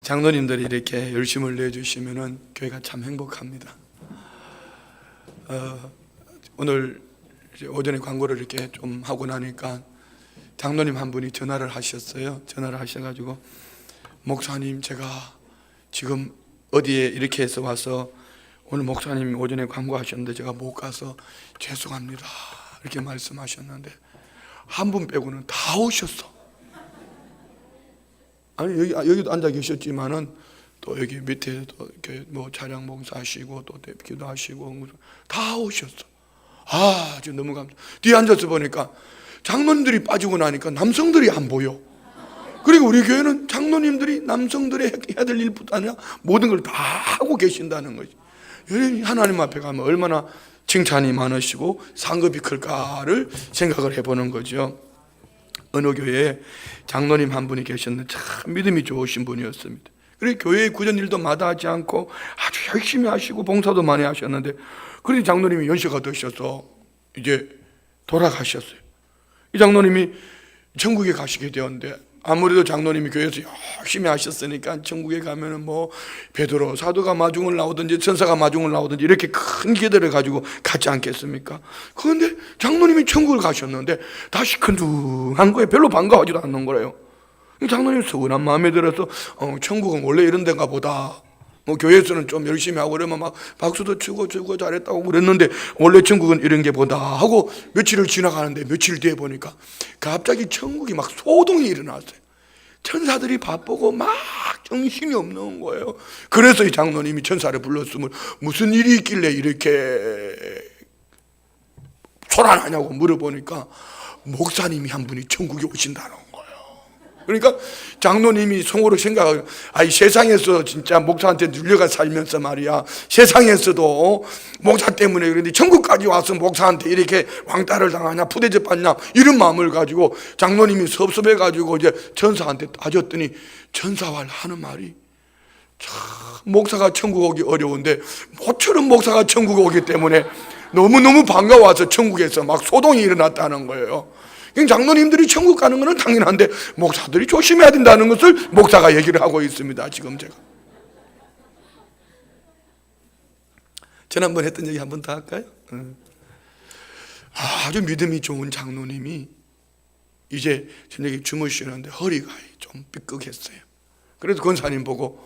장로님들이 이렇게 열심을 내주시면은 교회가 참 행복합니다. 오늘 이제 오전에 광고를 이렇게 좀 하고 나니까 장로님 한 분이 전화를 하셨어요. 전화를 하셔가지고, 목사님, 제가 지금 어디에 이렇게 해서 와서 오늘 목사님 오전에 광고하셨는데 제가 못 가서 죄송합니다, 이렇게 말씀하셨는데 한 분 빼고는 다 오셨어. 아니, 여기도 앉아 계셨지만은 또 여기 밑에도 이렇게 뭐 차량 봉사하시고 또 기도하시고 다 오셨어. 아, 저 너무 감사. 뒤에 앉아서 보니까 장로님들이 빠지고 나니까 남성들이 안 보여. 그리고 우리 교회는 장로님들이 남성들이 해야 될 일뿐 아니라 모든 걸 다 하고 계신다는 거지. 하나님 앞에 가면 얼마나 칭찬이 많으시고 상급이 클까를 생각을 해보는 거죠. 어느 교회에 장로님 한 분이 계셨는데 참 믿음이 좋으신 분이었습니다. 그리고 교회의 구전 일도 마다하지 않고 아주 열심히 하시고 봉사도 많이 하셨는데, 그런데 장로님이 연세가 드셔서 이제 돌아가셨어요. 이 장로님이 천국에 가시게 되었는데, 아무래도 장로님이 교회에서 열심히 하셨으니까 천국에 가면은 뭐 베드로 사도가 마중을 나오든지 천사가 마중을 나오든지 이렇게 큰 기대를 가지고 갔지 않겠습니까? 그런데 장로님이 천국을 가셨는데 다시 큰둥한 거에 별로 반가워하지도 않는 거예요. 장로님 서운한 마음에 들어서 천국은 원래 이런 데인가 보다, 뭐 교회에서는 좀 열심히 하고 그러면 막 박수도 치고 잘했다고 그랬는데 원래 천국은 이런 게 보다 하고 며칠을 지나가는데, 며칠 뒤에 보니까 갑자기 천국이 막 소동이 일어났어요. 천사들이 바쁘고 막 정신이 없는 거예요. 그래서 이 장로님이 천사를 불렀으면 무슨 일이 있길래 이렇게 소란하냐고 물어보니까 목사님이 한 분이 천국에 오신다는 거예요. 그러니까 장로님이 속으로 생각하고, 이 세상에서 진짜 목사한테 눌려가 살면서 말이야, 세상에서도 목사 때문에 그런데 천국까지 와서 목사한테 이렇게 왕따를 당하냐, 푸대접 받냐, 이런 마음을 가지고 장로님이 섭섭해가지고 이제 천사한테 따졌더니 천사와 하는 말이, 참 목사가 천국 오기 어려운데 모처럼 목사가 천국 오기 때문에 너무너무 반가워서 천국에서 막 소동이 일어났다는 거예요. 장로님들이 천국 가는 것은 당연한데 목사들이 조심해야 된다는 것을 목사가 얘기를 하고 있습니다. 지금 제가 지난번 했던 얘기 한 번 더 할까요? 아주 믿음이 좋은 장로님이 이제 저녁에 주무시는데 허리가 좀 삐끗했어요. 그래서 권사님 보고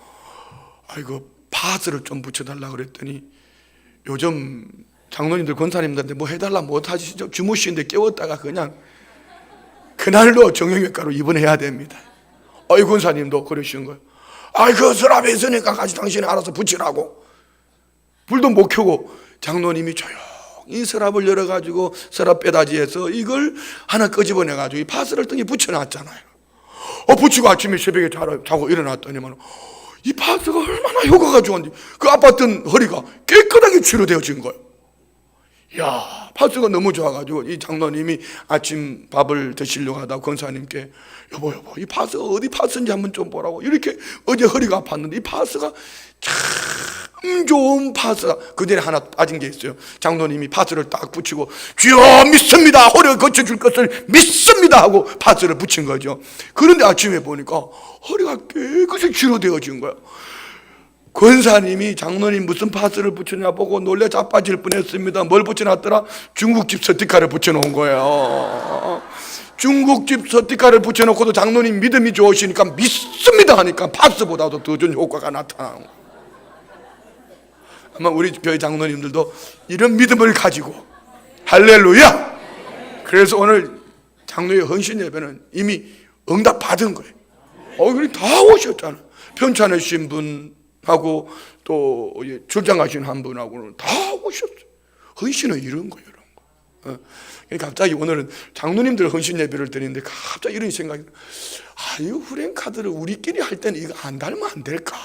아이고 파스를 좀 붙여달라고 그랬더니, 요즘 장로님들 권사님들한테 뭐 해달라 못하시죠? 주무시는데 깨웠다가 그냥 그날로 정형외과로 입원해야 됩니다. 이 권사님도 그러시는 거예요. 그 서랍에 있으니까 같이 당신이 알아서 붙이라고. 불도 못 켜고 장로님이 조용히 서랍을 열어가지고 서랍 빼다지에서 이걸 하나 끄집어내가지고 이 파스를 등에 붙여놨잖아요. 붙이고 아침에 새벽에 자고 일어났더니만 이 파스가 얼마나 효과가 좋은지, 그 아팠던 허리가 깨끗하게 치료되어진 거예요. 이야, 파스가 너무 좋아가지고 이 장로님이 아침 밥을 드시려고 하다 권사님께 여보 이 파스가 어디 파스인지 한번 좀 보라고, 이렇게 어제 허리가 아팠는데 이 파스가 참 좋은 파스가, 그 전에 하나 빠진 게 있어요. 장로님이 파스를 딱 붙이고 주여 믿습니다, 허리를 고쳐줄 것을 믿습니다 하고 파스를 붙인 거죠. 그런데 아침에 보니까 허리가 깨끗이 치료되어진 거예요. 권사님이 장로님 무슨 파스를 붙였냐 보고 놀래 자빠질 뻔했습니다. 뭘 붙여놨더라? 중국집 스티커를 붙여놓은 거예요. 중국집 스티커를 붙여놓고도 장로님 믿음이 좋으시니까 믿습니다 하니까 파스보다도 더 좋은 효과가 나타나는 거예요. 아마 우리 교회 장로님들도 이런 믿음을 가지고, 할렐루야! 그래서 오늘 장로의 헌신 예배는 이미 응답 받은 거예요. 그래 다 오셨잖아요. 편찮으신 분하고 또 출장 가신 한 분하고는 다 오셨어요. 헌신은 이런 거예요, 이런 거. 갑자기 오늘은 장로님들 헌신 예배를 드리는데 갑자기 이런 생각이, 이 후랭카드를 우리끼리 할 때는 이거 안 달면 안 될까?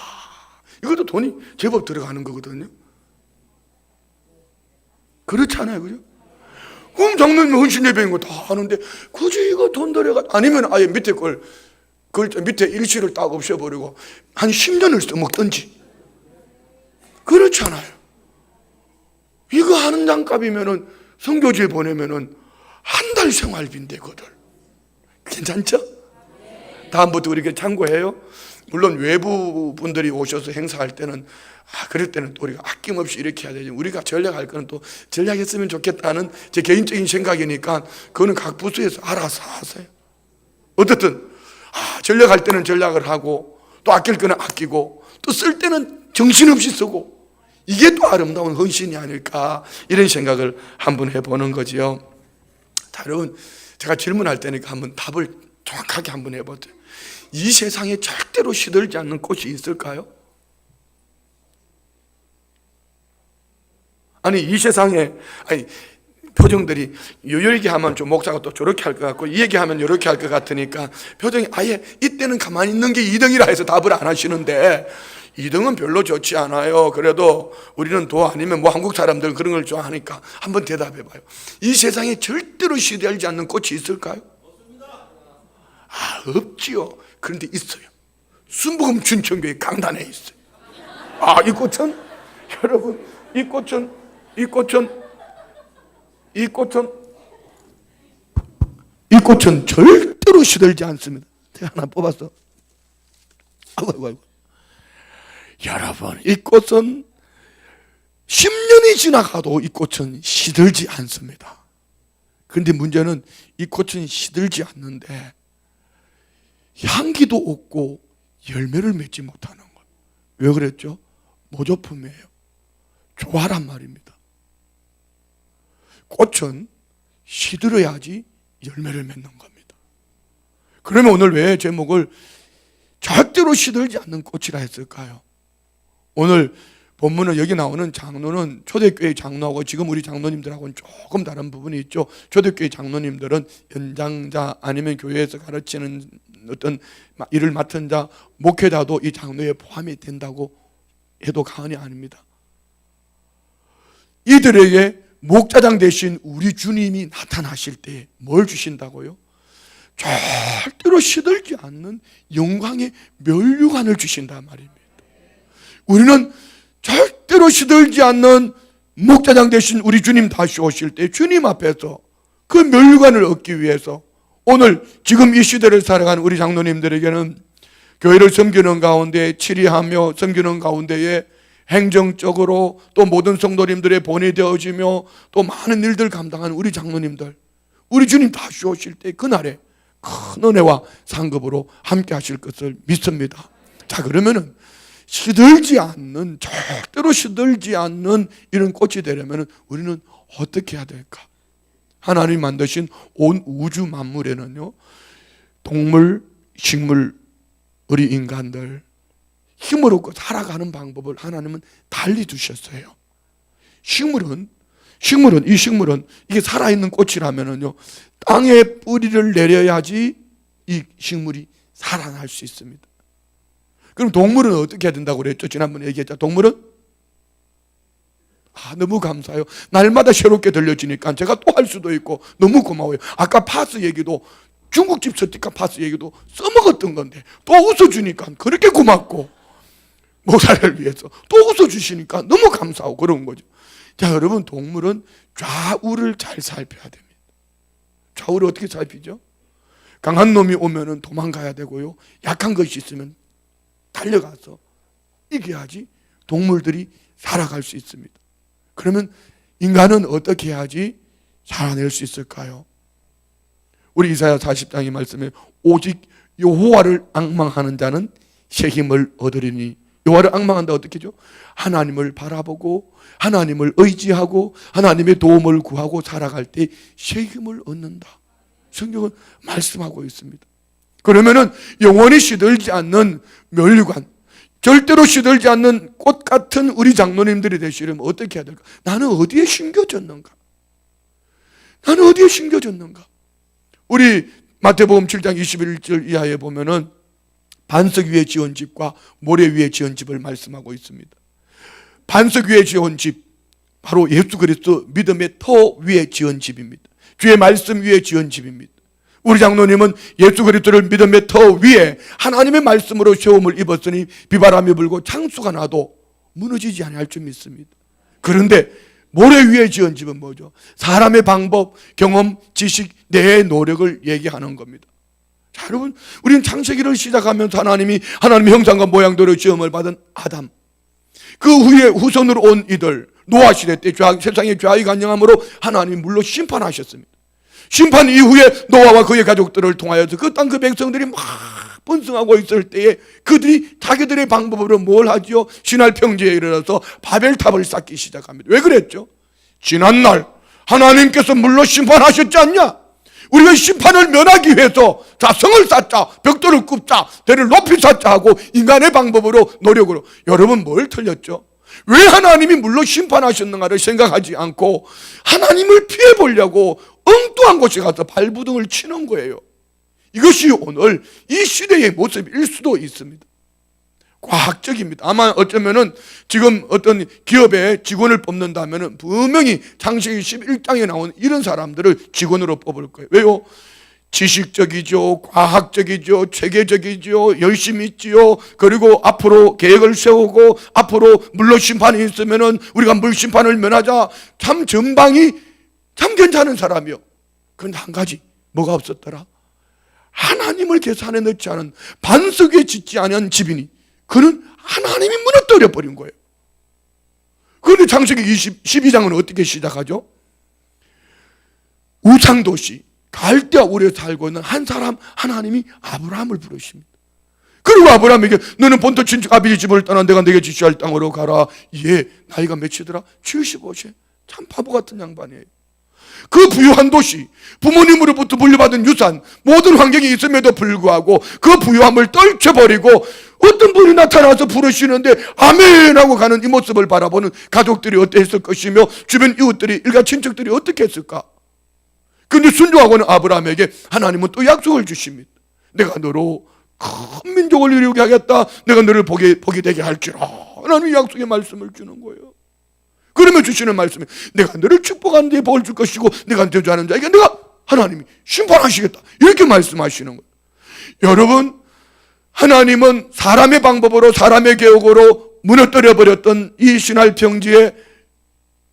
이것도 돈이 제법 들어가는 거거든요. 그렇잖아요, 그죠? 그럼 장로님 헌신 예배인 거 다 하는데 굳이 이거 돈 들여가, 아니면 아예 밑에 밑에 일시를 딱 없애버리고 한 10년을 써먹든지. 그렇잖아요. 이거 하는 장값이면은 선교지에 보내면은 한 달 생활비인데 그들 괜찮죠? 다음부터 우리 참고해요. 물론 외부 분들이 오셔서 행사할 때는 그럴 때는 또 우리가 아낌없이 이렇게 해야 되지. 우리가 전략할 거는 또 전략했으면 좋겠다는 제 개인적인 생각이니까 그거는 각 부서에서 알아서 하세요. 어쨌든 전략할 때는 전략을 하고 또 아낄 거는 아끼고 또 쓸 때는 정신없이 쓰고, 이게 또 아름다운 헌신이 아닐까, 이런 생각을 한번 해보는 거지요. 자, 여러분, 제가 질문할 테니까 한번 답을 정확하게 한번 해보세요. 이 세상에 절대로 시들지 않는 꽃이 있을까요? 아니, 이 세상에, 표정들이 요 얘기하면 좀 목사가 또 저렇게 할 것 같고 이 얘기하면 이렇게 할 것 같으니까 표정이 아예 이때는 가만히 있는 게 2등이라 해서 답을 안 하시는데, 2등은 별로 좋지 않아요. 그래도 우리는 도 아니면 뭐 한국 사람들은 그런 걸 좋아하니까 한번 대답해 봐요. 이 세상에 절대로 시들지 않는 꽃이 있을까요? 없지요. 그런데 있어요. 순복음 춘천교회 강단에 있어요. 이 꽃은 여러분, 이 꽃은 절대로 시들지 않습니다. 제가 하나 뽑았어. 아이고. 여러분, 이 꽃은 10년이 지나가도 이 꽃은 시들지 않습니다. 그런데 문제는 이 꽃은 시들지 않는데 향기도 없고 열매를 맺지 못하는 거예요. 왜 그랬죠? 모조품이에요. 조화란 말입니다. 꽃은 시들어야지 열매를 맺는 겁니다. 그러면 오늘 왜 제목을 절대로 시들지 않는 꽃이라 했을까요? 오늘 본문은 여기 나오는 장로는 초대교회 장로하고 지금 우리 장로님들하고는 조금 다른 부분이 있죠. 초대교회 장로님들은 연장자 아니면 교회에서 가르치는 어떤 일을 맡은 자, 목회자도 이 장로에 포함이 된다고 해도 과언이 아닙니다. 이들에게 목자장 대신 우리 주님이 나타나실 때 뭘 주신다고요? 절대로 시들지 않는 영광의 멸류관을 주신단 말입니다. 우리는 절대로 시들지 않는 목자장 대신 우리 주님 다시 오실 때 주님 앞에서 그 멸류관을 얻기 위해서 오늘 지금 이 시대를 살아가는 우리 장로님들에게는 교회를 섬기는 가운데 치리하며 섬기는 가운데에 행정적으로 또 모든 성도님들의 본이 되어지며 또 많은 일들 감당하는 우리 장로님들, 우리 주님 다시 오실 때 그날에 큰 은혜와 상급으로 함께 하실 것을 믿습니다. 자, 그러면은 시들지 않는, 절대로 시들지 않는 이런 꽃이 되려면 우리는 어떻게 해야 될까? 하나님 만드신 온 우주 만물에는요, 동물, 식물, 우리 인간들 힘을 얻고 살아가는 방법을 하나님은 달리 두셨어요. 식물은 이게 살아있는 꽃이라면은요, 땅에 뿌리를 내려야지 이 식물이 살아날 수 있습니다. 그럼 동물은 어떻게 해야 된다고 그랬죠? 지난번에 얘기했죠. 동물은 너무 감사해요. 날마다 새롭게 들려지니까 제가 또 할 수도 있고 너무 고마워요. 아까 파스 얘기도, 중국집 스티커 파스 얘기도 써먹었던 건데 또 웃어주니까 그렇게 고맙고, 목사를 위해서 또 웃어주시니까 너무 감사하고 그런 거죠. 자, 여러분, 동물은 좌우를 잘 살펴야 됩니다. 좌우를 어떻게 살피죠? 강한 놈이 오면은 도망가야 되고요, 약한 것이 있으면 달려가서 이겨야지 동물들이 살아갈 수 있습니다. 그러면 인간은 어떻게 해야지 살아낼 수 있을까요? 우리 이사야 40장의 말씀에 오직 여호와를 앙망하는 자는 새 힘을 얻으리니, 여호와를 앙망한다 어떻게 하죠? 하나님을 바라보고 하나님을 의지하고 하나님의 도움을 구하고 살아갈 때 새 힘을 얻는다. 성경은 말씀하고 있습니다. 그러면은 영원히 시들지 않는 멸류관, 절대로 시들지 않는 꽃 같은 우리 장로님들이 되시려면 어떻게 해야 될까? 나는 어디에 심겨졌는가? 우리 마태복음 7장 21절 이하에 보면은 반석 위에 지은 집과 모래 위에 지은 집을 말씀하고 있습니다. 반석 위에 지은 집, 바로 예수 그리스도 믿음의 터 위에 지은 집입니다. 주의 말씀 위에 지은 집입니다. 우리 장로님은 예수 그리스도를 믿음의 터 위에 하나님의 말씀으로 세움을 입었으니 비바람이 불고 창수가 나도 무너지지 아니할 줄 믿습니다. 그런데 모래 위에 지은 집은 뭐죠? 사람의 방법, 경험, 지식, 내 노력을 얘기하는 겁니다. 자, 여러분, 우리는 창세기를 시작하면서 하나님의 형상과 모양대로 지음을 받은 아담, 그 후에 후손으로 온 이들, 노아 시대 때 세상의 죄악이 간영함으로 하나님이 물로 심판하셨습니다. 심판 이후에 노아와 그의 가족들을 통하여서 그 땅 그 백성들이 막 번성하고 있을 때에 그들이 자기들의 방법으로 뭘 하지요? 신할 평지에 이르러서 바벨탑을 쌓기 시작합니다. 왜 그랬죠? 지난날 하나님께서 물로 심판하셨지 않냐? 우리가 심판을 면하기 위해서 자, 성을 쌓자, 벽돌을 굽자, 대를 높이 쌓자 하고 인간의 방법으로 노력으로. 여러분, 뭘 틀렸죠? 왜 하나님이 물로 심판하셨는가를 생각하지 않고 하나님을 피해보려고 엉뚱한 곳에 가서 발부둥을 치는 거예요. 이것이 오늘 이 시대의 모습일 수도 있습니다. 과학적입니다. 아마 어쩌면은 지금 어떤 기업에 직원을 뽑는다면은 분명히 창세기 11장에 나온 이런 사람들을 직원으로 뽑을 거예요. 왜요? 지식적이죠, 과학적이죠, 체계적이죠, 열심히 있지요. 그리고 앞으로 계획을 세우고 앞으로 물로 심판이 있으면은 우리가 물 심판을 면하자. 참 전방이 참 괜찮은 사람이요. 그런데 한 가지 뭐가 없었더라? 하나님을 계산에 넣지 않은 반석에 짓지 않은 집이니 그는 하나님이 무너뜨려 버린 거예요. 그런데 창세기 12장은 어떻게 시작하죠? 우상도시 갈대아 우리에 살고 있는 한 사람 하나님이 아브라함을 부르십니다. 그리고 아브라함에게 너는 본토 친척 아비의 집을 떠나 내가 네게 지시할 땅으로 가라. 예, 나이가 몇이더라? 75세. 참 바보 같은 양반이에요. 그 부유한 도시, 부모님으로부터 물려받은 유산, 모든 환경이 있음에도 불구하고 그 부유함을 떨쳐버리고 어떤 분이 나타나서 부르시는데 아멘 하고 가는 이 모습을 바라보는 가족들이 어땠을 것이며 주변 이웃들이, 일가 친척들이 어떻게 했을까? 근데 순종하고는 아브라함에게 하나님은 또 약속을 주십니다. 내가 너로 큰 민족을 이루게 하겠다. 내가 너를 복이 되게 할지라. 하나님의 약속의 말씀을 주는 거예요. 그러면 주시는 말씀이 내가 너를 축복하는 데 복을 줄 것이고 내가 저주하는 자에게 내가 하나님이 심판하시겠다. 이렇게 말씀하시는 거예요. 여러분, 하나님은 사람의 방법으로 사람의 계획으로 무너뜨려 버렸던 이 신할 평지에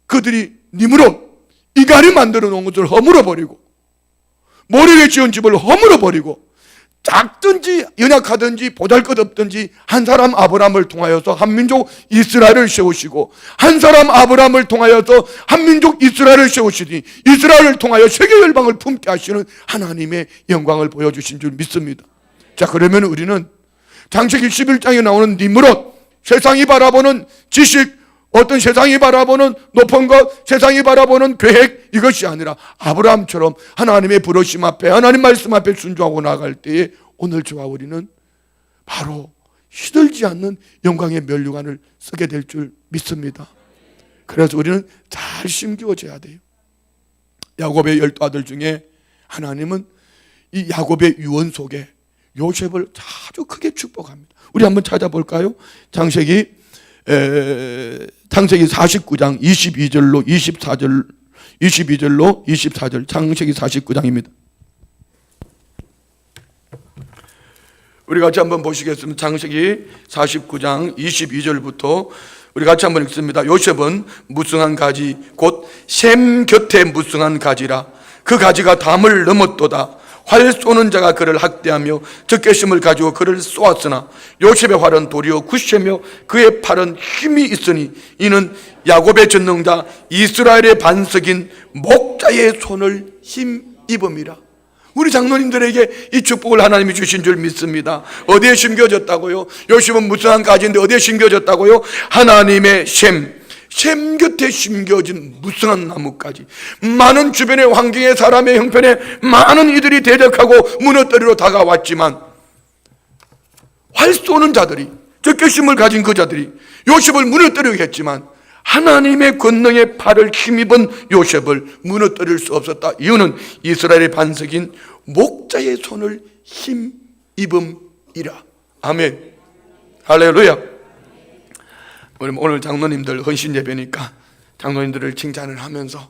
그들이 니므롯 인간이 만들어 놓은 것을 허물어 버리고 모래에 지은 집을 허물어 버리고 작든지 연약하든지 보잘것없든지 한 사람 아브라함을 통하여서 한민족 이스라엘을 세우시고 한 사람 아브라함을 통하여서 한민족 이스라엘을 세우시니 이스라엘을 통하여 세계 열방을 품게 하시는 하나님의 영광을 보여주신 줄 믿습니다. 자, 그러면 우리는 창세기 11장에 나오는 니므롯, 세상이 바라보는 지식, 어떤 세상이 바라보는 높은 것, 세상이 바라보는 계획, 이것이 아니라 아브라함처럼 하나님의 부르심 앞에, 하나님 말씀 앞에 순종하고 나갈 때에 오늘 저와 우리는 바로 시들지 않는 영광의 면류관을 쓰게 될 줄 믿습니다. 그래서 우리는 잘 심기워져야 돼요. 야곱의 12아들 중에 하나님은 이 야곱의 유언 속에 요셉을 아주 크게 축복합니다. 우리 한번 찾아볼까요? 창세기 49장 22절로 24절 창세기 49장입니다. 우리 같이 한번 보시겠습니다. 창세기 49장 22절부터 우리 같이 한번 읽습니다. 요셉은 무성한 가지 곧 셈 곁에 무성한 가지라. 그 가지가 담을 넘었도다. 활 쏘는 자가 그를 학대하며 적개심을 가지고 그를 쏘았으나 요셉의 활은 도리어 굳세며 그의 팔은 힘이 있으니 이는 야곱의 전능자 이스라엘의 반석인 목자의 손을 힘입음이라. 우리 장로님들에게 이 축복을 하나님이 주신 줄 믿습니다. 어디에 심겨졌다고요? 요셉은 무성한 가지인데 어디에 심겨졌다고요? 하나님의 셈 곁에 심겨진 무성한 나뭇가지. 많은 주변의 환경에 사람의 형편에 많은 이들이 대적하고 무너뜨리러 다가왔지만 활 쏘는 자들이, 적개심을 가진 그 자들이 요셉을 무너뜨리게 했지만 하나님의 권능의 팔을 힘입은 요셉을 무너뜨릴 수 없었다. 이유는 이스라엘의 반석인 목자의 손을 힘입음이라. 아멘. 할렐루야. 오늘 장로님들 헌신 예배니까 장로님들을 칭찬을 하면서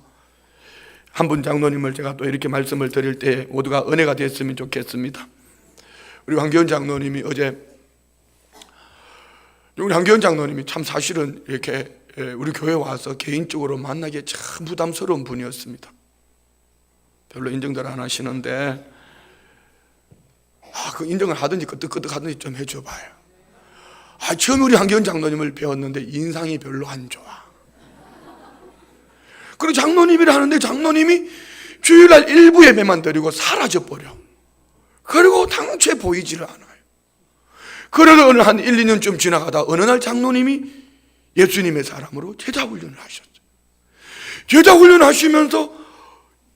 한 분 장로님을 제가 또 이렇게 말씀을 드릴 때 모두가 은혜가 됐으면 좋겠습니다. 우리 황교안 장로님이 어제, 우리 황교안 장로님이 참 사실은 이렇게 우리 교회 와서 개인적으로 만나기에 참 부담스러운 분이었습니다. 별로 인정들 안 하시는데 그 인정을 하든지 끄떡끄떡 하든지 좀 해줘봐요. 처음 우리 한기원 장로님을 배웠는데 인상이 별로 안 좋아. 그리고 장로님이라 하는데 장로님이 주일날 일부 예배만 드리고 사라져버려. 그리고 당최 보이지를 않아요. 그러다 어느 한 1, 2년쯤 지나가다 어느 날 장로님이 예수님의 사람으로 제자훈련을 하셨어요. 제자훈련을 하시면서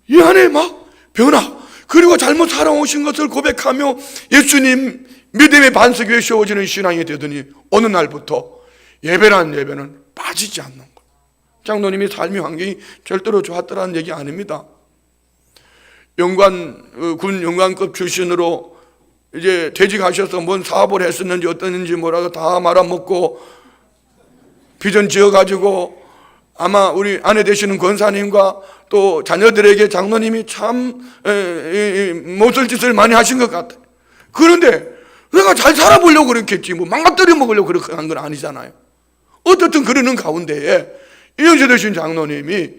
이 안에 막 변화, 그리고 잘못 살아오신 것을 고백하며 예수님 믿음의 반석 위에 세워지는 신앙이 되더니 어느 날부터 예배란 예배는 빠지지 않는 거예요. 장로님이 삶의 환경이 절대로 좋았더라는 얘기 아닙니다. 군 영관급 출신으로 이제 퇴직하셔서 뭔 사업을 했었는지 어떠는지 뭐라고 다 말아먹고 비전 지어가지고 아마 우리 아내 되시는 권사님과 또 자녀들에게 장로님이 참 못쓸 짓을 많이 하신 것 같아요. 그런데 내가 잘 살아보려고 그랬겠지 뭐 망가뜨려 먹으려고 그렇게 한 건 아니잖아요. 어떻든 그러는 가운데에 이현재 되신 장로님이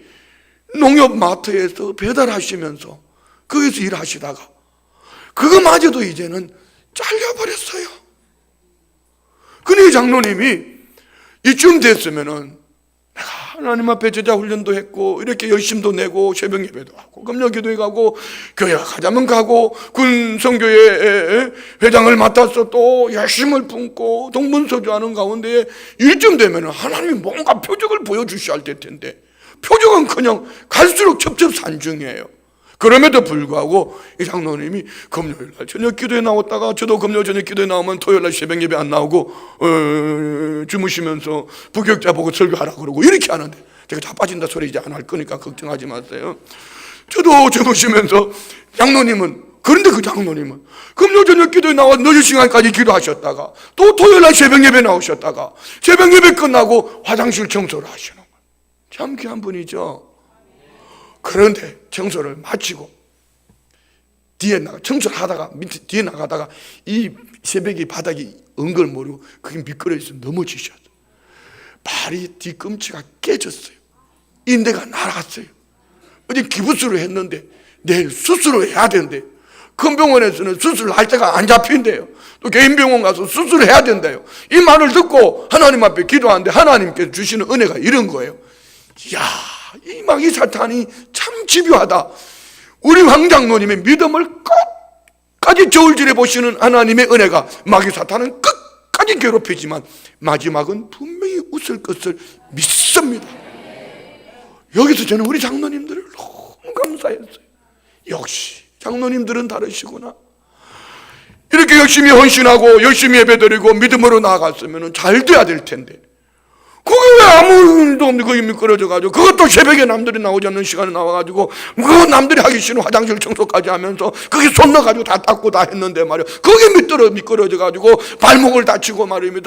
농협마트에서 배달하시면서 거기서 일하시다가 그거마저도 이제는 잘려버렸어요. 근데 장로님이 이쯤 됐으면은 내가 하나님 앞에 제자 훈련도 했고 이렇게 열심도 내고 새벽 예배도 하고 금요 기도회 가고 교회 가자면 가고 군 선교회 회장을 맡아서 또 열심을 품고 동분서주하는 가운데에 이쯤 되면은 하나님이 뭔가 표적을 보여주셔야 할 텐데 표적은 그냥 갈수록 첩첩산중이에요. 그럼에도 불구하고 이 장로님이 금요일날 저녁 기도에 나왔다가 저도 금요 저녁 기도에 나오면 토요일날 새벽 예배 안 나오고 주무시면서 부격자 보고 설교하라 그러고 이렇게 하는데 제가 자빠진다 소리 이제 안 할 거니까 걱정하지 마세요. 저도 주무시면서 장로님은 그런데 그 장로님은 금요 저녁 기도에 나와 늦은 시간까지 기도하셨다가 또 토요일날 새벽 예배 나오셨다가 새벽 예배 끝나고 화장실 청소를 하시는 거예요. 참 귀한 분이죠. 그런데 청소를 마치고 청소를 하다가 밑에 뒤에 나가다가 이 새벽에 바닥이 은걸 모르고 그게 미끄러져서 넘어지셨어요. 발이 뒤꿈치가 깨졌어요. 인대가 날아갔어요. 어제 기부스를 했는데 내일 수술을 해야 된대요. 큰 병원에서는 수술을 할 때가 안 잡힌대요. 또 개인 병원 가서 수술을 해야 된대요. 이 말을 듣고 하나님 앞에 기도하는데 하나님께서 주시는 은혜가 이런 거예요. 이야, 이 마귀 사탄이 참 집요하다. 우리 황장로님의 믿음을 끝까지 저울질해 보시는 하나님의 은혜가 마귀 사탄은 끝까지 괴롭히지만 마지막은 분명히 웃을 것을 믿습니다. 여기서 저는 우리 장로님들을 너무 감사했어요. 역시 장로님들은 다르시구나. 이렇게 열심히 헌신하고 열심히 예배드리고 믿음으로 나아갔으면 잘 돼야 될 텐데 그게 왜 아무 일도 없는데 거기 미끄러져가지고 그것도 새벽에 남들이 나오지 않는 시간에 나와가지고 그거 남들이 하기 싫은 화장실 청소까지 하면서 거기 손 넣어가지고 다 닦고 다 했는데 말이야 거기 미끄러져가지고 발목을 다치고 말이야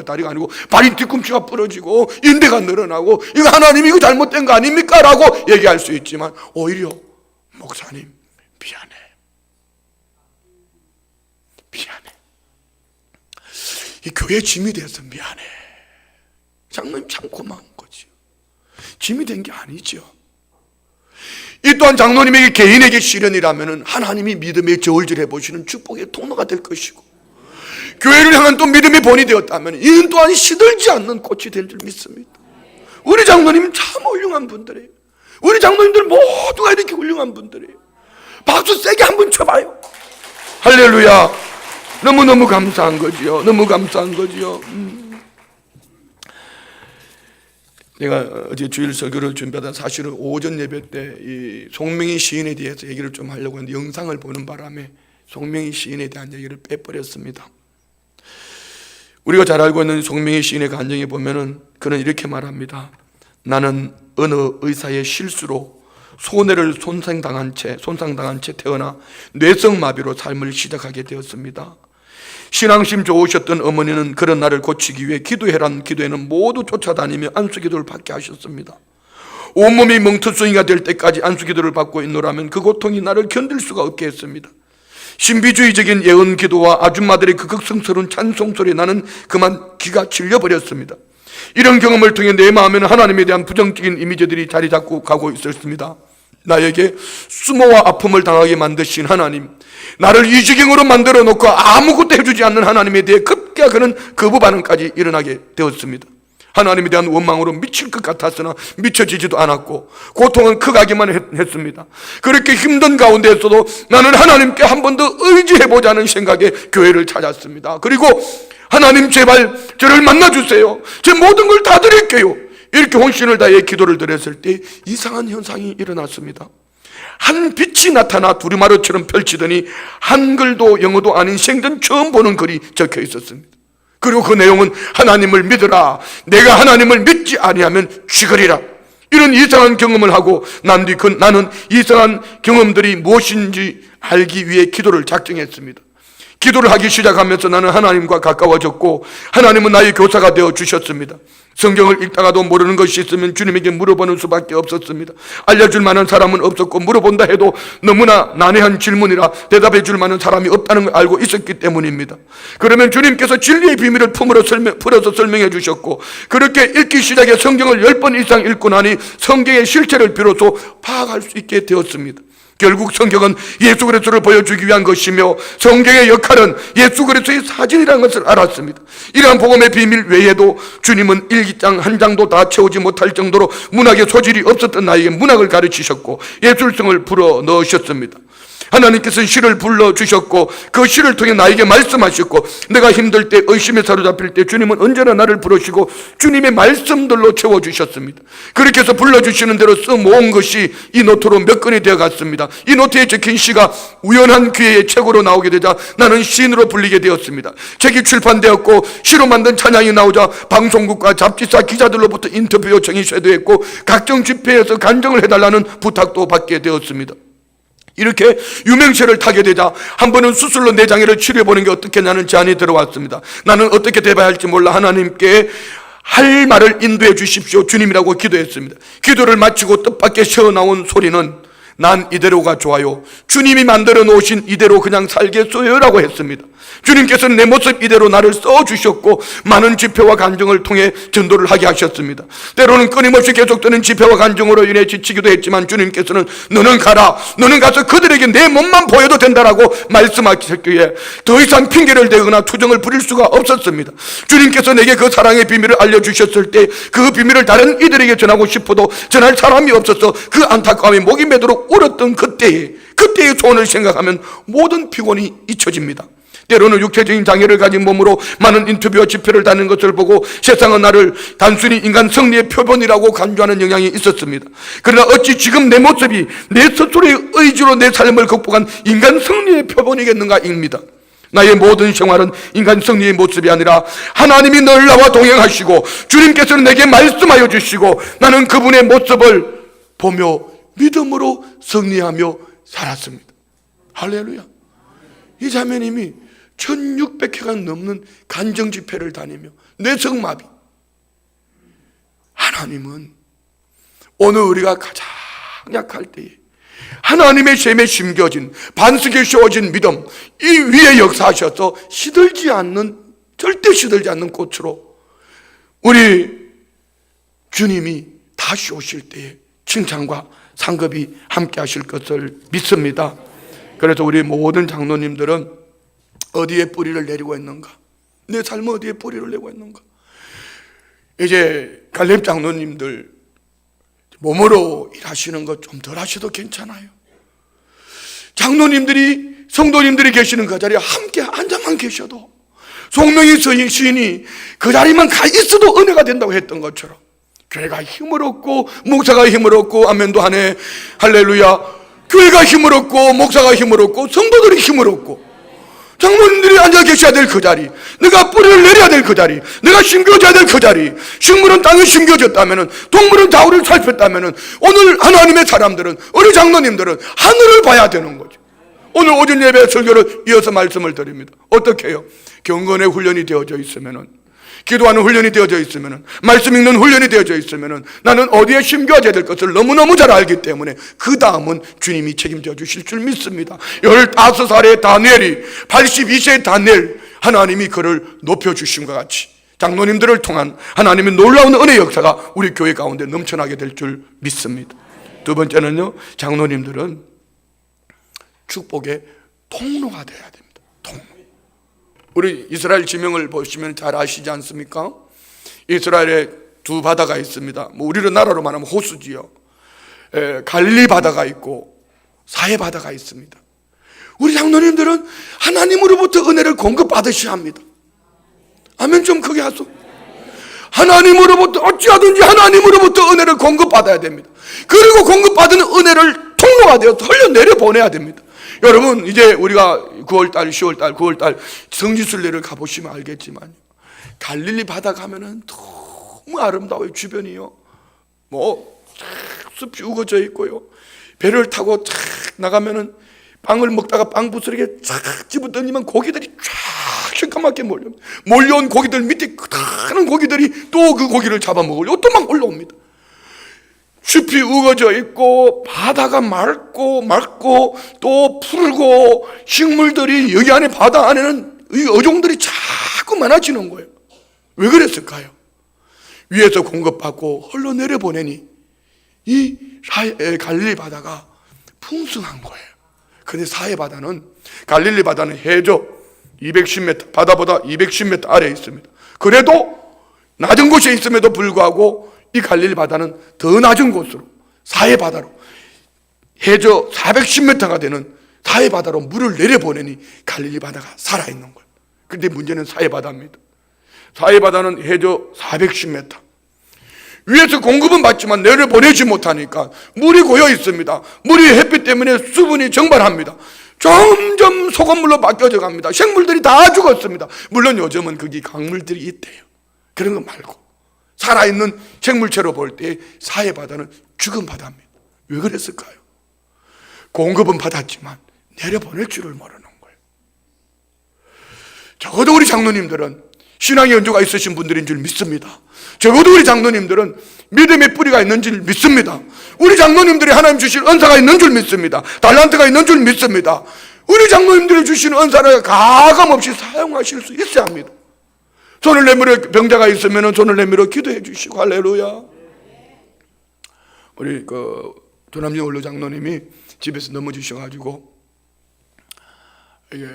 다리가 아니고 발이 뒤꿈치가 부러지고 인대가 늘어나고 이거 하나님 이거 잘못된 거 아닙니까? 라고 얘기할 수 있지만 오히려 목사님 미안해 이 교회 짐이 돼서 미안해. 장로님 참 고마운 거죠. 짐이 된 게 아니죠. 이 또한 장로님에게 개인에게 시련이라면 하나님이 믿음의 저울질 해보시는 축복의 통로가 될 것이고 교회를 향한 또 믿음의 본이 되었다면 이는 또한 시들지 않는 꽃이 될 줄 믿습니다. 우리 장로님 참 훌륭한 분들이에요. 우리 장로님들 모두가 이렇게 훌륭한 분들이에요. 박수 세게 한번 쳐봐요. 할렐루야. 너무너무 감사한 거지요. 너무 감사한 거지요. 내가 어제 주일 설교를 준비하다 사실은 오전 예배 때 이 송명희 시인에 대해서 얘기를 좀 하려고 했는데 영상을 보는 바람에 송명희 시인에 대한 얘기를 빼버렸습니다. 우리가 잘 알고 있는 송명희 시인의 간증에 보면은 그는 이렇게 말합니다. 나는 어느 의사의 실수로 손해를 손상당한 채 태어나 뇌성마비로 삶을 시작하게 되었습니다. 신앙심 좋으셨던 어머니는 그런 나를 고치기 위해 기도해란 기도에는 모두 쫓아다니며 안수기도를 받게 하셨습니다. 온몸이 멍터숭이가 될 때까지 안수기도를 받고 있노라면 그 고통이 나를 견딜 수가 없게 했습니다. 신비주의적인 예언기도와 아줌마들의 그 극성스러운 찬송소리에 나는 그만 귀가 질려버렸습니다. 이런 경험을 통해 내 마음에는 하나님에 대한 부정적인 이미지들이 자리 잡고 가고 있었습니다. 나에게 수모와 아픔을 당하게 만드신 하나님, 나를 이 지경으로 만들어 놓고 아무것도 해주지 않는 하나님에 대해 급기야 그는 거부 반응까지 일어나게 되었습니다. 하나님에 대한 원망으로 미칠 것 같았으나 미쳐지지도 않았고 고통은 크가기만 했습니다. 그렇게 힘든 가운데에서도 나는 하나님께 한 번 더 의지해보자는 생각에 교회를 찾았습니다. 그리고 하나님 제발 저를 만나주세요. 제 모든 걸 다 드릴게요. 이렇게 혼신을 다해 기도를 드렸을 때 이상한 현상이 일어났습니다. 한 빛이 나타나 두루마리처럼 펼치더니 한글도 영어도 아닌 생전 처음 보는 글이 적혀 있었습니다. 그리고 그 내용은 하나님을 믿으라, 내가 하나님을 믿지 아니하면 죽으리라. 이런 이상한 경험을 하고 난 뒤 나는 이상한 경험들이 무엇인지 알기 위해 기도를 작정했습니다. 기도를 하기 시작하면서 나는 하나님과 가까워졌고 하나님은 나의 교사가 되어 주셨습니다. 성경을 읽다가도 모르는 것이 있으면 주님에게 물어보는 수밖에 없었습니다. 알려줄 만한 사람은 없었고 물어본다 해도 너무나 난해한 질문이라 대답해 줄 만한 사람이 없다는 걸 알고 있었기 때문입니다. 그러면 주님께서 진리의 비밀을 풀어서 설명해 주셨고 그렇게 읽기 시작해 성경을 10번 이상 읽고 나니 성경의 실체를 비로소 파악할 수 있게 되었습니다. 결국 성경은 예수 그리스도를 보여주기 위한 것이며 성경의 역할은 예수 그리스도의 사진이라는 것을 알았습니다. 이러한 복음의 비밀 외에도 주님은 일기장 한 장도 다 채우지 못할 정도로 문학의 소질이 없었던 나에게 문학을 가르치셨고 예술성을 불어 넣으셨습니다. 하나님께서는 시를 불러주셨고 그 시를 통해 나에게 말씀하셨고 내가 힘들 때 의심에 사로잡힐 때 주님은 언제나 나를 부르시고 주님의 말씀들로 채워주셨습니다. 그렇게 해서 불러주시는 대로 써모은 것이 이 노트로 몇 건이 되어갔습니다. 이 노트에 적힌 시가 우연한 기회에 책으로 나오게 되자 나는 시인으로 불리게 되었습니다. 책이 출판되었고 시로 만든 찬양이 나오자 방송국과 잡지사 기자들로부터 인터뷰 요청이 쇄도했고 각종 집회에서 간증을 해달라는 부탁도 받게 되었습니다. 이렇게 유명세를 타게 되자 한 번은 수술로 내장애를 치료해보는 게 어떻겠냐는 제안이 들어왔습니다. 나는 어떻게 대봐야 할지 몰라 하나님께 할 말을 인도해 주십시오 주님이라고 기도했습니다. 기도를 마치고 뜻밖의 새어나온 소리는 난 이대로가 좋아요. 주님이 만들어 놓으신 이대로 그냥 살겠어요 라고 했습니다. 주님께서는 내 모습 이대로 나를 써주셨고 많은 집회와 간증을 통해 전도를 하게 하셨습니다. 때로는 끊임없이 계속되는 집회와 간증으로 인해 지치기도 했지만 주님께서는 너는 가라, 너는 가서 그들에게 내 몸만 보여도 된다라고 말씀하셨기에 더 이상 핑계를 대거나 투정을 부릴 수가 없었습니다. 주님께서 내게 그 사랑의 비밀을 알려주셨을 때 그 비밀을 다른 이들에게 전하고 싶어도 전할 사람이 없어서 그 안타까움이 목이 매도록 울었던 그때의 소원을 생각하면 모든 피곤이 잊혀집니다. 때로는 육체적인 장애를 가진 몸으로 많은 인터뷰와 집회를 다니는 것을 보고 세상은 나를 단순히 인간 성리의 표본이라고 간주하는 영향이 있었습니다. 그러나 어찌 지금 내 모습이 내 스스로의 의지로 내 삶을 극복한 인간 성리의 표본이겠는가입니다. 나의 모든 생활은 인간 성리의 모습이 아니라 하나님이 늘 나와 동행하시고 주님께서는 내게 말씀하여 주시고 나는 그분의 모습을 보며 믿음으로 승리하며 살았습니다. 할렐루야. 이 자매님이 1600회가 넘는 간증 집회를 다니며 뇌성마비. 하나님은 오늘 우리가 가장 약할 때에 하나님의 셈에 심겨진 반석에 씌워진 믿음 이 위에 역사하셔서 절대 시들지 않는 꽃으로 우리 주님이 다시 오실 때에 칭찬과 상급이 함께 하실 것을 믿습니다. 그래서 우리 모든 장로님들은 어디에 뿌리를 내리고 있는가? 내 삶은 어디에 뿌리를 내고 있는가? 이제 갈렙 장로님들 몸으로 일하시는 것 좀 덜 하셔도 괜찮아요. 장로님들이 성도님들이 계시는 그 자리에 함께 앉아만 계셔도 송명희 시인이 그 자리만 가 있어도 은혜가 된다고 했던 것처럼 교회가 힘을 얻고 목사가 힘을 얻고 아멘도 하네 할렐루야. 교회가 힘을 얻고 목사가 힘을 얻고 성도들이 힘을 얻고 장로님들이 앉아 계셔야 될 그 자리, 내가 뿌리를 내려야 될 그 자리, 내가 심겨져야 될 그 자리, 식물은 땅에 심겨졌다면은 동물은 좌우를 살폈다면은 오늘 하나님의 사람들은 우리 장로님들은 하늘을 봐야 되는 거죠. 오늘 오전 예배 설교를 이어서 말씀을 드립니다. 어떻게 해요? 경건의 훈련이 되어져 있으면은, 기도하는 훈련이 되어져 있으면은, 말씀 읽는 훈련이 되어져 있으면은 나는 어디에 심겨져야 될 것을 너무너무 잘 알기 때문에 그 다음은 주님이 책임져 주실 줄 믿습니다. 15살의 다니엘이 82세의 다니엘, 하나님이 그를 높여주신 것 같이 장로님들을 통한 하나님의 놀라운 은혜 역사가 우리 교회 가운데 넘쳐나게 될 줄 믿습니다. 두 번째는요, 장로님들은 축복의 통로가 되어야 됩니다. 통로. 우리 이스라엘 지명을 보시면 잘 아시지 않습니까? 이스라엘에 두 바다가 있습니다. 뭐 우리로 나라로 말하면 호수지요. 갈릴리 바다가 있고 사해 바다가 있습니다. 우리 장로님들은 하나님으로부터 은혜를 공급받으셔야 합니다. 아멘 좀 크게 하소. 하나님으로부터 어찌하든지 하나님으로부터 은혜를 공급받아야 됩니다. 그리고 공급받은 은혜를 통로가 되어서 흘려내려 보내야 됩니다. 여러분 이제 우리가 9월달, 10월달, 9월달 성지순례를 가보시면 알겠지만 갈릴리 바다 가면은 너무 아름다워요. 주변이요 뭐 숲이 우거져 있고요, 배를 타고 쫙 나가면은 빵을 먹다가 빵 부스러기에 쫙 집어던지면 고기들이 쫙 시커멓게 몰려온 고기들 밑에 크다란 고기들이 또 그 고기를 잡아먹으려고 또 막 올라옵니다. 숲이 우거져 있고 바다가 맑고 또 푸르고 식물들이 여기 안에 바다 안에는 이 어종들이 자꾸 많아지는 거예요. 왜 그랬을까요? 위에서 공급받고 흘러내려 보내니 이 갈릴리 바다가 풍성한 거예요. 근데 사해 바다는, 갈릴리 바다는 해저 210m, 바다보다 210m 아래에 있습니다. 그래도 낮은 곳에 있음에도 불구하고 이 갈릴리 바다는 더 낮은 곳으로 사해 바다로 해저 410m가 되는 사해 바다로 물을 내려보내니 갈릴리 바다가 살아있는 거예요. 그런데 문제는 사해 바다입니다. 사해 바다는 해저 410m 위에서 공급은 받지만 내려보내지 못하니까 물이 고여 있습니다. 물이 햇빛 때문에 수분이 증발합니다. 점점 소금물로 바뀌어져 갑니다. 생물들이 다 죽었습니다. 물론 요즘은 거기 강물들이 있대요. 그런 거 말고 살아있는 생물체로 볼 때 사해 바다는 죽은 바다입니다. 왜 그랬을까요? 공급은 받았지만 내려보낼 줄을 모르는 거예요. 적어도 우리 장로님들은 신앙의 연조가 있으신 분들인 줄 믿습니다. 적어도 우리 장로님들은 믿음의 뿌리가 있는 줄 믿습니다. 우리 장로님들이 하나님 주신 은사가 있는 줄 믿습니다. 달란트가 있는 줄 믿습니다. 우리 장로님들이 주신 은사를 가감없이 사용하실 수 있어야 합니다. 손을 내밀어, 병자가 있으면 손을 내밀어 기도해 주시고, 할렐루야. 우리 조남진 원로 장로님이 집에서 넘어지셔가지고 이게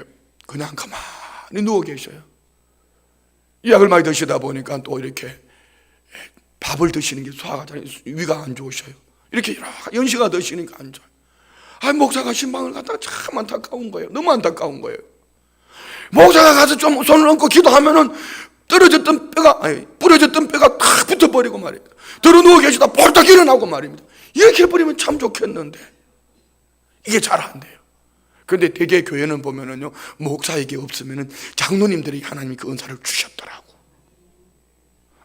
그냥 가만히 누워 계셔요. 이 약을 많이 드시다 보니까 또 이렇게 밥을 드시는 게 소화가 잘, 위가 안 좋으셔요. 이렇게 여러 연시가 드시니까 안 좋아요. 목사가 신방을 갔다가 참 안타까운 거예요. 너무 안타까운 거예요. 목사가 가서 좀 손을 얹고 기도하면은 부러졌던 뼈가 탁 붙어버리고 말이에요. 들어 누워 계시다 벌떡 일어나고 말입니다. 이렇게 해버리면 참 좋겠는데 이게 잘 안 돼요. 그런데 대개 교회는 보면은요, 목사에게 없으면은 장로님들이 하나님이 그 은사를 주셨더라고.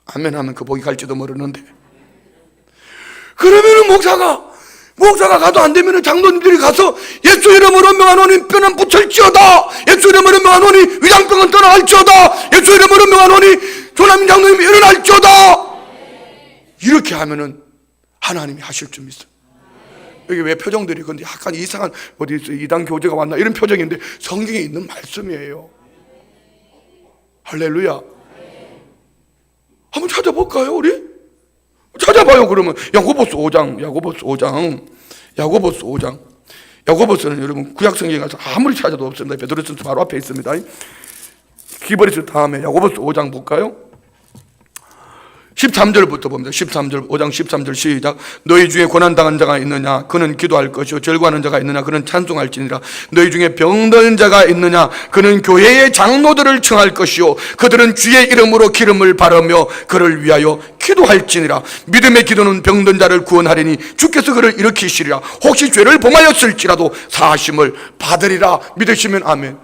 아멘 하면 그 복이 갈지도 모르는데, 그러면은 목사가 가도 안 되면은 장로님들이 가서 예수 이름으로 명하노니 뼈는 붙을지어다, 예수 이름으로 명하노니 위장병은 떠나갈지어다, 예수 이름으로 명하노니 조남인 장로님이 일어날지어다, 이렇게 하면은 하나님이 하실 줄 믿어요. 여기 왜 표정들이 근데 약간 이상한, 어디 있어 이단 교제가 왔나 이런 표정인데 성경에 있는 말씀이에요. 할렐루야. 한번 찾아볼까요? 우리? 찾아봐요. 그러면 야고보스 5장 야고보스는 여러분 구약성경에 가서 아무리 찾아도 없습니다. 베드로전서 바로 앞에 있습니다. 기버리스 다음에 야고보스 5장 볼까요? 13절부터 봅니다. 13절, 5장 13절 시작. 너희 중에 고난당한 자가 있느냐? 그는 기도할 것이요. 절구하는 자가 있느냐? 그는 찬송할지니라. 너희 중에 병든 자가 있느냐? 그는 교회의 장로들을 청할 것이요. 그들은 주의 이름으로 기름을 바르며 그를 위하여 기도할지니라. 믿음의 기도는 병든 자를 구원하리니 주께서 그를 일으키시리라. 혹시 죄를 범하였을지라도 사하심을 받으리라. 믿으시면 아멘.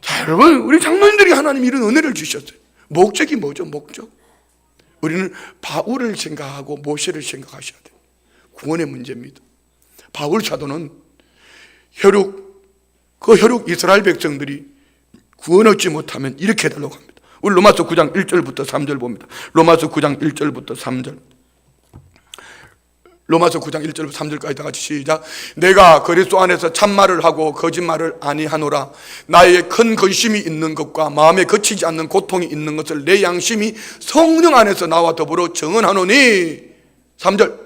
자, 여러분, 우리 장로님들이 하나님 이런 은혜를 주셨어요. 목적이 뭐죠? 목적. 우리는 바울을 생각하고 모세를 생각하셔야 돼요. 구원의 문제입니다. 바울 사도는 혈육 이스라엘 백성들이 구원 얻지 못하면 이렇게 해달라고 합니다. 우리 로마서 9장 1절부터 3절 봅니다. 로마서 9장 1절부터 3절. 로마서 9장 1절부터 3절까지 다 같이 시작. 내가 그리스도 안에서 참말을 하고 거짓말을 아니하노라. 나의 큰 근심이 있는 것과 마음에 거치지 않는 고통이 있는 것을 내 양심이 성령 안에서 나와 더불어 증언하노니. 3절.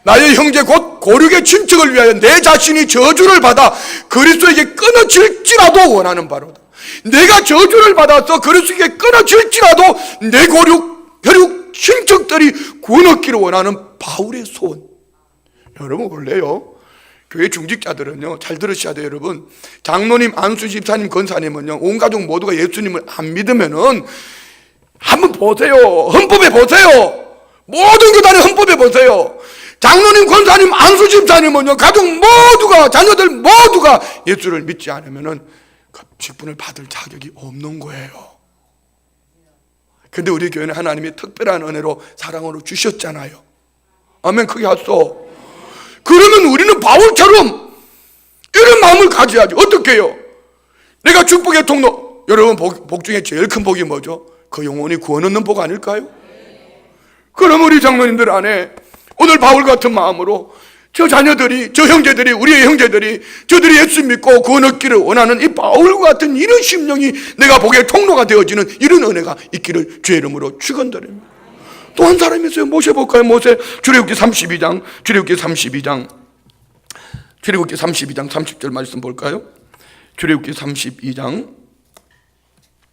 나의 형제 곧 고륙의 친척을 위하여 내 자신이 저주를 받아 그리스도에게 끊어질지라도 원하는 바로다. 내가 저주를 받아서 그리스도에게 끊어질지라도 내 고륙 혈육 친척들이 구원 얻기를 원하는 바울의 소원. 여러분 원래요, 교회 중직자들은요, 잘 들으셔야 돼요. 여러분, 장로님, 안수 집사님, 권사님은요, 온 가족 모두가 예수님을 안 믿으면은 한번 보세요. 헌법에 보세요. 모든 교단의 헌법에 보세요. 장로님, 권사님, 안수 집사님은요, 가족 모두가, 자녀들 모두가 예수를 믿지 않으면은 그 직분을 받을 자격이 없는 거예요. 근데 우리 교회는 하나님이 특별한 은혜로 사랑으로 주셨잖아요. 아멘. 크게 하소. 그러면 우리는 바울처럼 이런 마음을 가져야지. 어떻게 해요? 내가 축복의 통로. 여러분, 복 중에 제일 큰 복이 뭐죠? 그 영혼이 구원 얻는 복 아닐까요? 그럼 우리 장로님들 안에 오늘 바울 같은 마음으로 저 자녀들이, 저 형제들이, 우리의 형제들이, 저들이 예수 믿고 구원 얻기를 원하는 이 바울과 같은 이런 심령이 내가 복의 통로가 되어지는 이런 은혜가 있기를 주의 이름으로 축원드립니다. 또 한 사람이 있어요. 모세 볼까요? 모세 출애굽기 32장 30절 말씀 볼까요? 출애굽기 32장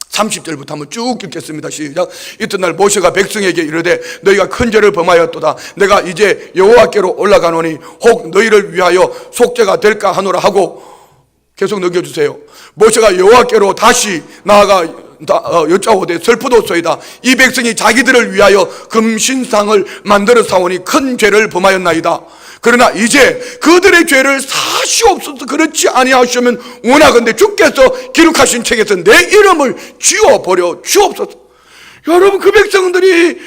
30절부터 한번 쭉 읽겠습니다. 시작. 이튿날 모세가 백성에게 이르되 너희가 큰 죄를 범하였도다. 내가 이제 여호와께로 올라가노니 혹 너희를 위하여 속죄가 될까 하노라 하고, 계속 넘겨주세요. 모세가 여호와께로 다시 나아가 여짜오되 슬프도소이다. 이 백성이 자기들을 위하여 금신상을 만들어 사오니 큰 죄를 범하였나이다. 그러나 이제 그들의 죄를 사시옵소서. 그렇지 아니하시면 원하건대 주께서 기록하신 책에서 내 이름을 지워버려 주옵소서. 여러분, 그 백성들이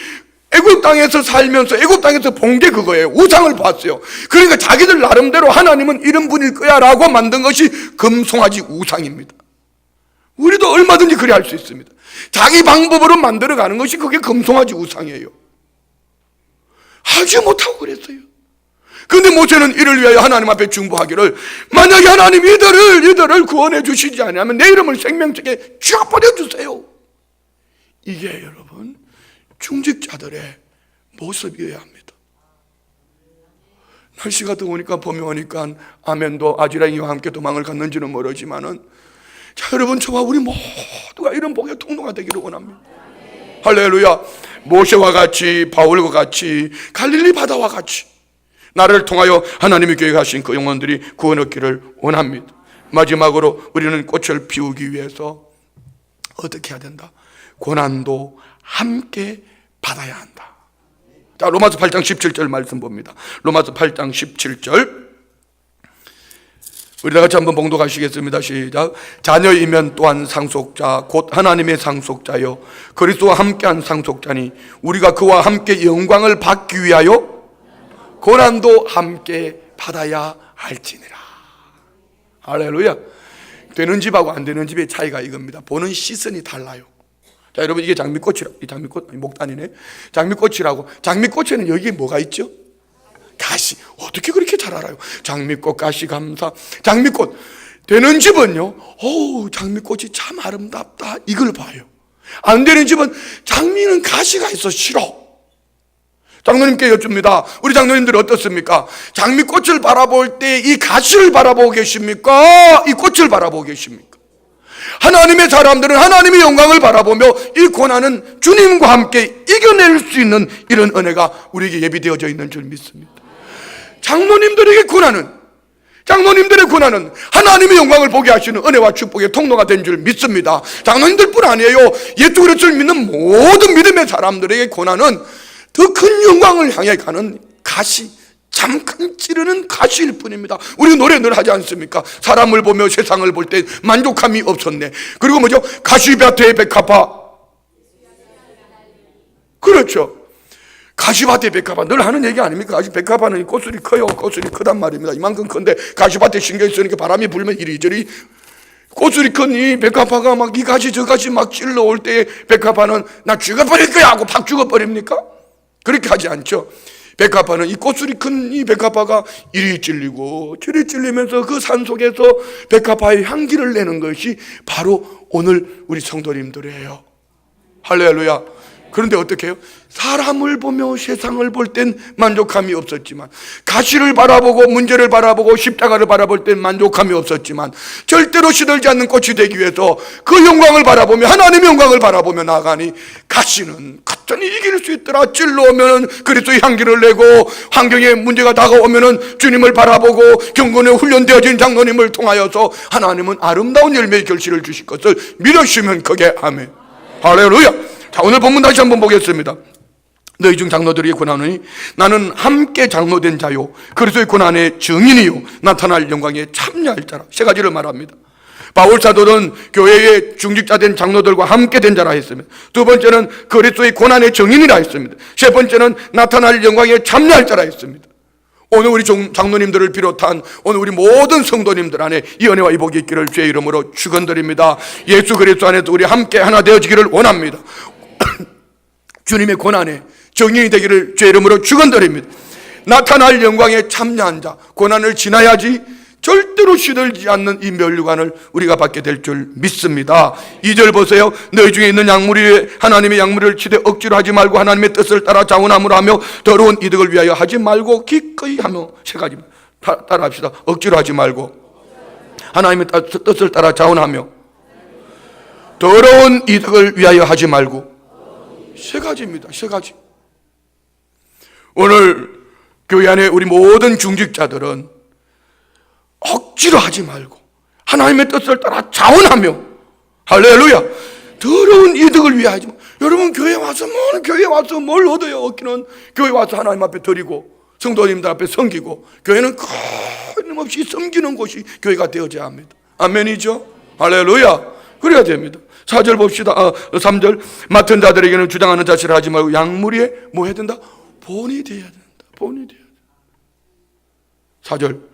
애굽 땅에서 살면서 애굽 땅에서 본 게 그거예요. 우상을 봤어요. 그러니까 자기들 나름대로 하나님은 이런 분일 거야 라고 만든 것이 금송아지 우상입니다. 우리도 얼마든지 그리 할 수 있습니다. 자기 방법으로 만들어가는 것이 그게 금송아지 우상이에요. 하지 못하고 그랬어요. 그런데 모세는 이를 위하여 하나님 앞에 중보하기를, 만약에 하나님 이들을 구원해 주시지 않으면 내 이름을 생명책에 쥐어버려 주세요. 이게 여러분 중직자들의 모습이어야 합니다. 날씨가 더우니까 봄이 오니까 아멘도 아지랑이와 함께 도망을 갔는지는 모르지만은, 자, 여러분, 저와 우리 모두가 이런 복의 통로가 되기를 원합니다. 할렐루야. 모세와 같이, 바울과 같이, 갈릴리 바다와 같이 나를 통하여 하나님이 계획하신 그 영혼들이 구원 얻기를 원합니다. 마지막으로 우리는 꽃을 피우기 위해서 어떻게 해야 된다? 고난도 함께 받아야 한다. 자, 로마서 8장 17절 말씀 봅니다. 로마서 8장 17절 우리 다 같이 한번 봉독하시겠습니다. 시작. 자녀이면 또한 상속자 곧 하나님의 상속자요 그리스도와 함께한 상속자니 우리가 그와 함께 영광을 받기 위하여 고난도 함께 받아야 할지니라. 할렐루야. 되는 집하고 안 되는 집의 차이가 이겁니다. 보는 시선이 달라요. 자, 여러분, 이게 장미꽃이라고, 이 장미꽃, 목단이네. 장미꽃이라고. 장미꽃에는 여기에 뭐가 있죠? 가시. 어떻게 그렇게 잘 알아요? 장미꽃, 가시, 감사. 장미꽃. 되는 집은요, 장미꽃이 참 아름답다. 이걸 봐요. 안 되는 집은 장미는 가시가 있어 싫어. 장로님께 여쭙니다. 우리 장로님들 어떻습니까? 장미꽃을 바라볼 때 이 가시를 바라보고 계십니까? 이 꽃을 바라보고 계십니까? 하나님의 사람들은 하나님의 영광을 바라보며 이 고난은 주님과 함께 이겨낼 수 있는 이런 은혜가 우리에게 예비되어져 있는 줄 믿습니다. 장로님들의 고난은 하나님의 영광을 보게 하시는 은혜와 축복의 통로가 된 줄 믿습니다. 장로님들뿐 아니에요. 예수 그리스도를 믿는 모든 믿음의 사람들에게 고난은 더 큰 영광을 향해 가는 가시, 잠깐 찌르는 가시일 뿐입니다. 우리 노래 늘 하지 않습니까? 사람을 보며 세상을 볼 때 만족함이 없었네. 그리고 뭐죠? 가시밭의 백합화. 그렇죠. 가시밭의 백합화 늘 하는 얘기 아닙니까? 백합화는 꽃술이 커요. 꽃술이 크단 말입니다. 이만큼 큰데 가시밭에 신경 쓰니까 바람이 불면 이리저리 꽃술이 큰 이 백합화가 막 이 가시 저 가시 막 찔러 올 때 백합화는 나 죽어버릴 거야 하고 팍 죽어버립니까? 그렇게 하지 않죠. 백합화는 이 꽃술이 큰 이 백합화가 이리 찔리고 저리 찔리면서 그 산속에서 백합화의 향기를 내는 것이 바로 오늘 우리 성도님들이에요. 할렐루야. 그런데 어떻게 해요? 사람을 보며 세상을 볼 땐 만족함이 없었지만, 가시를 바라보고 문제를 바라보고 십자가를 바라볼 땐 만족함이 없었지만, 절대로 시들지 않는 꽃이 되기 위해서 그 영광을 바라보며, 하나님의 영광을 바라보며 나아가니 가시는 가짜니 이길 수 있더라. 찔러오면 그리스도의 향기를 내고, 환경에 문제가 다가오면 주님을 바라보고 경건에 훈련되어진 장로님을 통하여서 하나님은 아름다운 열매의 결실을 주실 것을 믿으시면 그게 아멘. 할렐루야. 자, 오늘 본문 다시 한번 보겠습니다. 너희 중 장로들이 고난하니 나는 함께 장로된 자요 그리스도의 고난의 증인이요 나타날 영광에 참여할 자라. 세 가지를 말합니다. 바울 사도는 교회의 중직자된 장로들과 함께 된 자라 했습니다. 두 번째는 그리스도의 고난의 증인이라 했습니다. 세 번째는 나타날 영광에 참여할 자라 했습니다. 오늘 우리 장로님들을 비롯한 오늘 우리 모든 성도님들 안에 이 은혜와 이 복이 있기를 주의 이름으로 축원드립니다. 예수 그리스도 안에서 우리 함께 하나 되어지기를 원합니다. 주님의 고난에 정인이 되기를 주의 이름으로 축원드립니다. 나타날 영광에 참여한 자, 고난을 지나야지 절대로 시들지 않는 이 면류관을 우리가 받게 될 줄 믿습니다. 2절 보세요. 너희 중에 있는 약물이 하나님의 약물을 치되 억지로 하지 말고 하나님의 뜻을 따라 자원함으로 하며 더러운 이득을 위하여 하지 말고 기꺼이 하며. 세 가지 따라 합시다. 억지로 하지 말고 하나님의 뜻을 따라 자원하며 더러운 이득을 위하여 하지 말고. 세 가지입니다. 세 가지. 오늘 교회 안에 우리 모든 중직자들은 억지로 하지 말고 하나님의 뜻을 따라 자원하며, 할렐루야, 더러운 이득을 위하여 하지 말고. 여러분 교회 와서 뭘 얻어요? 얻기는 교회 와서 하나님 앞에 드리고 성도님들 앞에 섬기고, 교회는 끊임없이 섬기는 곳이 교회가 되어져야 합니다. 아멘이죠? 할렐루야. 그래야 됩니다. 4절 봅시다. 3절. 맡은 자들에게는 주장하는 자세를 하지 말고 약물에 뭐 해야 된다? 본이 돼야 된다. 본이 돼야 된다. 4절.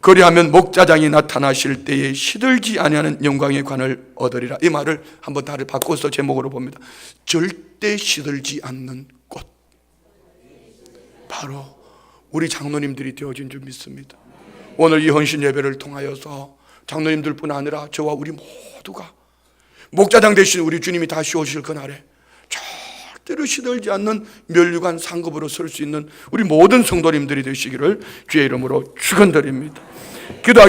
그리하면 목자장이 나타나실 때에 시들지 아니하는 영광의 관을 얻으리라. 이 말을 한번 다시 바꿔서 제목으로 봅니다. 절대 시들지 않는 꽃. 바로 우리 장로님들이 되어진 줄 믿습니다. 오늘 이 헌신 예배를 통하여서 장로님들뿐 아니라 저와 우리 모두가 목자장 되신 우리 주님이 다시 오실 그날에 절대로 시들지 않는 면류관 상급으로 설 수 있는 우리 모든 성도님들이 되시기를 주의 이름으로 축원드립니다. 기도